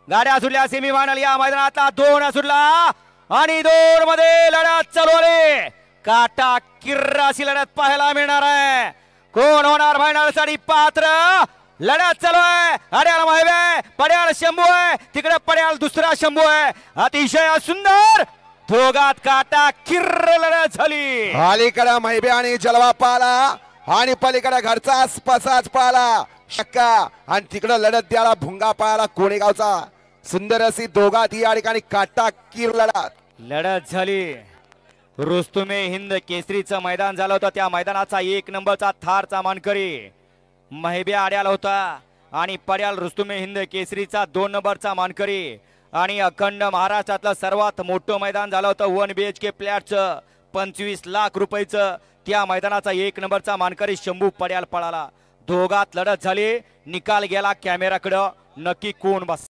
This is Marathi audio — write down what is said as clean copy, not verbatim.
गाड्या सुटल्या सेमीफायनल या मैदानातला 2 सुटला आणि 2 मध्ये लढत चालू आहे. काटा किर्रासी लढत पाहायला मिळणार आहे. कोण होणार फायनल साठी पात्र? लढत चालू आहे. अड्याळ माहिबे, पड्याळ शंभू आहे, तिकडे पड्याळ दुसरा शंभू आहे. अतिशय सुंदर दोघात काटा किर्र लढत झाली. अलीकडे महिबे आणि जलवा पाला आणि पलीकडे घरचा पसाच पाला शक्का आणि तिकडे लढत द्याला भुंगा पाला कोणेगावचा. सुंदर अशी दोघात या ठिकाणी काटा किर लढत झाली. रुस्तुमे हिंद केसरीचं मैदान झालं होतं. त्या मैदानाचा 1 नंबरचा थारचा मानकरी महिब्या आड्याला होता आणि पड्याल रुस्तुमे हिंद केसरीचा 2 नंबरचा मानकरी. आणि अखंड महाराष्ट्रातलं सर्वात मोठं मैदान झालं होतं 1 BHK फ्लॅटचं 25 लाख रुपयाचं. त्या मैदानाचा 1 नंबरचा मानकरी शंभू पड्याल पळाला. दोघात लढत झाली. निकाल गेला कॅमेराकडं. नक्की कोण बस